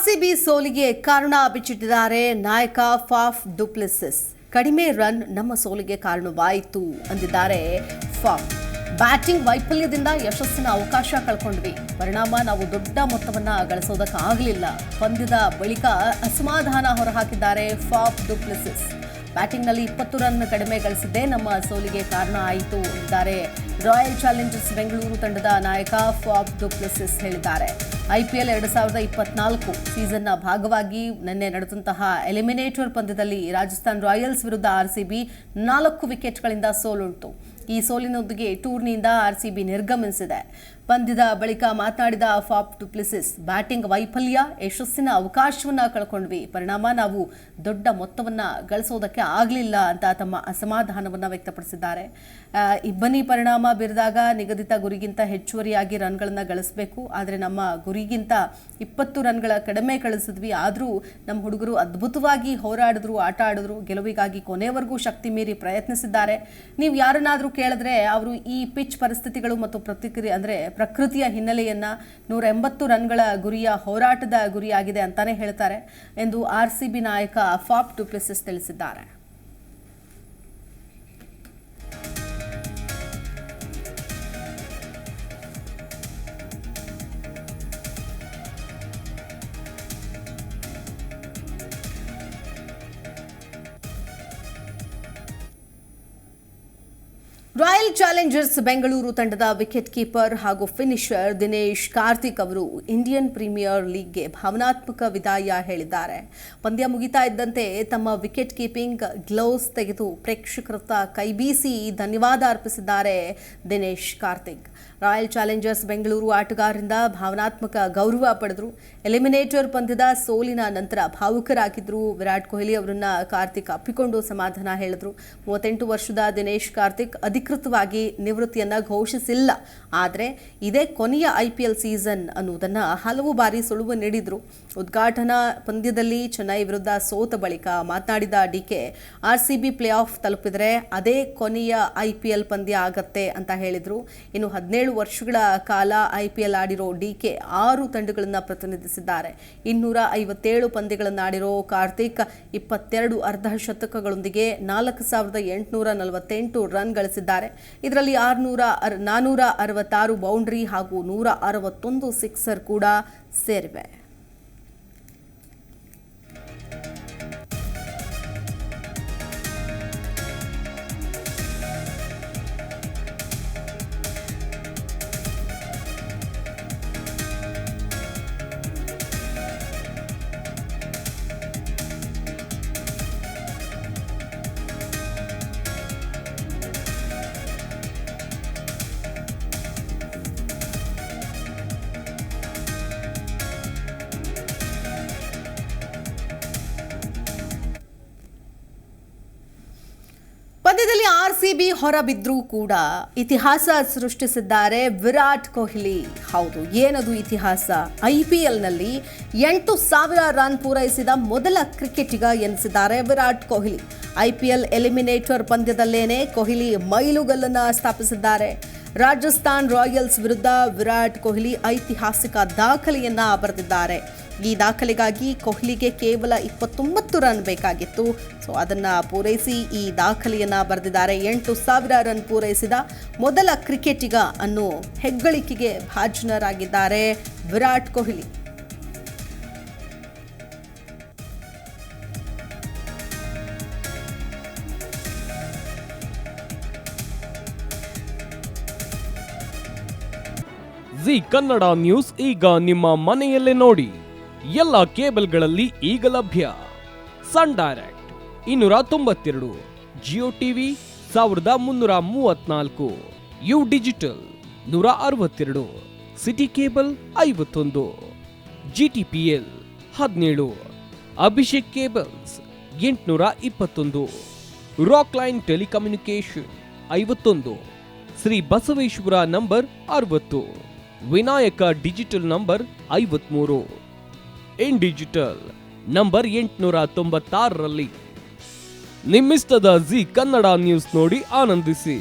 RCB ಸೋಲಿಗೆ ಕಾರಣ ಬಿಚ್ಚಿಟ್ಟಿದ್ದಾರೆ ನಾಯಕ ಫಾಫ್ ಡು ಪ್ಲೆಸಿಸ್. ಕಡಿಮೆ ರನ್ ನಮ್ಮ ಸೋಲಿಗೆ ಕಾರಣವಾಯಿತು ಅಂದಿದ್ದಾರೆ ಫಾಫ್. ಬ್ಯಾಟಿಂಗ್ ವೈಫಲ್ಯದಿಂದ ಯಶಸ್ಸಿನ ಅವಕಾಶ ಕಳ್ಕೊಂಡ್ವಿ. ಪರಿಣಾಮ ನಾವು ದೊಡ್ಡ ಮೊತ್ತವನ್ನ ಗಳಿಸೋದಕ್ಕಾಗಲಿಲ್ಲ. ಪಂದ್ಯದ ಬಳಿಕ ಅಸಮಾಧಾನ ಹೊರಹಾಕಿದ್ದಾರೆ ಫಾಫ್ ಡು ಪ್ಲೆಸಿಸ್. ಬ್ಯಾಟಿಂಗ್ನಲ್ಲಿ 20 ರನ್ ಕಡಿಮೆ ಗಳಿಸಿದ್ದೇ ನಮ್ಮ ಸೋಲಿಗೆ ಕಾರಣ ಆಯಿತು ಎಂದಿದ್ದಾರೆ ರಾಯಲ್ ಚಾಲೆಂಜರ್ಸ್ ಬೆಂಗಳೂರು ತಂಡದ ನಾಯಕ ಫಾಫ್ ಡು ಪ್ಲೆಸಿಸ್ ಹೇಳಿದ್ದಾರೆ. IPL 2024 ಸೀಸನ್ನ ಭಾಗವಾಗಿ ನಿನ್ನೆ ನಡೆದಂತಹ ಎಲಿಮಿನೇಟರ್ ಪಂದ್ಯದಲ್ಲಿ ರಾಜಸ್ಥಾನ್ ರಾಯಲ್ಸ್ ವಿರುದ್ಧ ಆರ್ಸಿಬಿ 4 ವಿಕೆಟ್ಗಳಿಂದ ಸೋಲುಂಟು. ಈ ಸೋಲಿನೊಂದಿಗೆ ಟೂರ್ನಿಯಿಂದ ಆರ್ಸಿಬಿ ನಿರ್ಗಮಿಸಿದೆ. ಪಂದ್ಯದ ಬಳಿಕ ಮಾತನಾಡಿದ ಫಾಫ್ ಡು ಪ್ಲೆಸಿಸ್, ಬ್ಯಾಟಿಂಗ್ ವೈಫಲ್ಯ, ಯಶಸ್ಸಿನ ಅವಕಾಶವನ್ನ ಕಳ್ಕೊಂಡ್ವಿ. ಪರಿಣಾಮ ನಾವು ದೊಡ್ಡ ಮೊತ್ತವನ್ನ ಗಳಿಸೋದಕ್ಕೆ ಆಗಲಿಲ್ಲ ಅಂತ ತಮ್ಮ ಅಸಮಾಧಾನವನ್ನ ವ್ಯಕ್ತಪಡಿಸಿದ್ದಾರೆ. ಇಬ್ಬನಿ ಪರಿಣಾಮ ಬೀರಿದಾಗ ನಿಗದಿತ ಗುರಿಗಿಂತ ಹೆಚ್ಚುವರಿಯಾಗಿ ರನ್ಗಳನ್ನ ಗಳಿಸಬೇಕು. ಆದರೆ ನಮ್ಮ ಗುರಿಗಿಂತ 20 ರನ್ಗಳ ಕಡಿಮೆ ಕಳಿಸಿದ್ವಿ. ಆದರೂ ನಮ್ಮ ಹುಡುಗರು ಅದ್ಭುತವಾಗಿ ಹೋರಾಡಿದ್ರು, ಆಟ ಆಡಿದ್ರು. ಗೆಲುವಿಗಾಗಿ ಕೊನೆವರೆಗೂ ಶಕ್ತಿ ಮೀರಿ ಪ್ರಯತ್ನಿಸಿದ್ದಾರೆ. ನೀವು ಯಾರನ್ನಾದರೂ ಕೇಳಿದ್ರೆ ಅವರು ಈ ಪಿಚ್ ಪರಿಸ್ಥಿತಿಗಳು ಮತ್ತು ಪ್ರಕೃತಿಯ ಹಿನ್ನೆಲೆಯನ್ನ 180 ರನ್ಗಳ ಗುರಿಯ ಹೋರಾಟದ ಗುರಿಯಾಗಿದೆ ಅಂತಾನೆ ಹೇಳ್ತಾರೆ ಎಂದು ಆರ್ಸಿಬಿ ನಾಯಕ ಫಾಫ್ ಡು ಪ್ಲೆಸಿಸ್ ತಿಳಿಸಿದ್ದಾರೆ. ರಾಯಲ್ ಚಾಲೆಂಜರ್ಸ್ ಬೆಂಗಳೂರು ತಂಡದ ವಿಕೆಟ್ ಕೀಪರ್ ಹಾಗೂ ಫಿನಿಶರ್ ದಿನೇಶ್ ಕಾರ್ತಿಕ್ ಅವರು ಇಂಡಿಯನ್ ಪ್ರೀಮಿಯರ್ ಲೀಗ್ಗೆ ಭಾವನಾತ್ಮಕ ವಿದಾಯ ಹೇಳಿದ್ದಾರೆ. ಪಂದ್ಯ ಮುಗಿತಾ ಇದ್ದಂತೆ ತಮ್ಮ ವಿಕೆಟ್ ಕೀಪಿಂಗ್ ಗ್ಲೌಸ್ ತೆಗೆದು ಪ್ರೇಕ್ಷಕರತ್ತ ಕೈಬೀಸಿ ಧನ್ಯವಾದ ಅರ್ಪಿಸಿದ್ದಾರೆ ದಿನೇಶ್ ಕಾರ್ತಿಕ್. ರಾಯಲ್ ಚಾಲೆಂಜರ್ಸ್ ಬೆಂಗಳೂರು ಆಟಗಾರರಿಂದ ಭಾವನಾತ್ಮಕ ಗೌರವ ಪಡೆದರು. ಎಲಿಮಿನೇಟರ್ ಪಂದ್ಯದ ಸೋಲಿನ ನಂತರ ಭಾವುಕರಾಗಿದ್ದರು. ವಿರಾಟ್ ಕೊಹ್ಲಿ ಅವರನ್ನ ಕಾರ್ತಿಕ್ ಅಪ್ಪಿಕೊಂಡು ಸಮಾಧಾನ ಹೇಳಿದ್ರು. 38 ವರ್ಷದ ದಿನೇಶ್ ಕಾರ್ತಿಕ್ ಅಧಿಕೃತವಾಗಿ ನಿವೃತ್ತಿಯನ್ನ ಘೋಷಿಸಿಲ್ಲ. ಆದರೆ ಇದೇ ಕೊನೆಯ IPL ಸೀಸನ್ ಅನ್ನುವುದನ್ನು ಹಲವು ಬಾರಿ ಸುಳುವು ನೀಡಿದ್ರು. ಉದ್ಘಾಟನಾ ಪಂದ್ಯದಲ್ಲಿ ಚೆನ್ನೈ ವಿರುದ್ಧ ಸೋತ ಬಳಿಕ ಮಾತನಾಡಿದ ಡಿಕೆ, ಆರ್ಸಿಬಿ ಪ್ಲೇ ಆಫ್ ತಲುಪಿದರೆ ಅದೇ ಕೊನೆಯ IPL ಪಂದ್ಯ ಆಗತ್ತೆ ಅಂತ ಹೇಳಿದ್ರು. ಇನ್ನು 17 ವರ್ಷಗಳ ಕಾಲ IPL ಆಡಿರೋ ಡಿಕೆ 6 ತಂಡಗಳನ್ನು ಪ್ರತಿನಿಧಿಸಿದ್ದಾರೆ. 257 ಪಂದ್ಯಗಳನ್ನಾಡಿರೋ ಕಾರ್ತಿಕ್ 22 ಅರ್ಧ ಶತಕಗಳೊಂದಿಗೆ 4848 ರನ್ ಗಳಿಸಿದ್ದಾರೆ. ಇದರಲ್ಲಿ 466 ಬೌಂಡ್ರಿ ಹಾಗೂ 161 ಸಿಕ್ಸರ್ ಕೂಡ ಸೇರಿವೆ. ಪಂದ್ಯದಲ್ಲಿ ಆರ್ಸಿಬಿ ಹೊರಬಿದ್ರೂ ಕೂಡ ಇತಿಹಾಸ ಸೃಷ್ಟಿಸಿದ್ದಾರೆ ವಿರಾಟ್ ಕೊಹ್ಲಿ. ಹೌದು, ಏನದು ಇತಿಹಾಸ? IPLನಲ್ಲಿ 8,000 ರನ್ ಪೂರೈಸಿದ ಮೊದಲ ಕ್ರಿಕೆಟಿಗ ಎನಿಸಿದ್ದಾರೆ ವಿರಾಟ್ ಕೊಹ್ಲಿ. IPL ಎಲಿಮಿನೇಟರ್ ಪಂದ್ಯದಲ್ಲೇನೆ ಕೊಹ್ಲಿ ಮೈಲುಗಲ್ಲನ್ನ ಸ್ಥಾಪಿಸಿದ್ದಾರೆ. ರಾಜಸ್ಥಾನ್ ರಾಯಲ್ಸ್ ವಿರುದ್ಧ ವಿರಾಟ್ ಕೊಹ್ಲಿ ಐತಿಹಾಸಿಕ ದಾಖಲೆಯನ್ನ ಬರೆದಿದ್ದಾರೆ. ಈ ದಾಖಲೆಗಾಗಿ ಕೊಹ್ಲಿಗೆ ಕೇವಲ 29 ರನ್ ಬೇಕಾಗಿತ್ತು. ಅದನ್ನು ಪೂರೈಸಿ ಈ ದಾಖಲೆಯನ್ನ ಬರೆದಿದ್ದಾರೆ. 8,000 ರನ್ ಪೂರೈಸಿದ ಮೊದಲ ಕ್ರಿಕೆಟಿಗ ಅನ್ನೋ ಹೆಗ್ಗಳಿಕೆಗೆ ಭಾಜನರಾಗಿದ್ದಾರೆ ವಿರಾಟ್ ಕೊಹ್ಲಿ. ಜಿ ಕನ್ನಡ ನ್ಯೂಸ್ ಈಗ ನಿಮ್ಮ ಮನೆಯಲ್ಲೇ ನೋಡಿ. ಎಲ್ಲ ಕೇಬಲ್ಗಳಲ್ಲಿ ಈಗ ಲಭ್ಯ. Sun direct 292, Jio TV 1334, U digital 162, city cable 51, GTPL 17, Abhishek cables 821, rock line telecommunication 51, Shri Basaveshwara number 60, Vinayaka digital number 53, in digital number 896ರಲ್ಲಿ. ನಿಮ್ಮಿಸ್ತದ ಜಿ ಕನ್ನಡ ನ್ಯೂಸ್ ನೋಡಿ ಆನಂದಿಸಿ.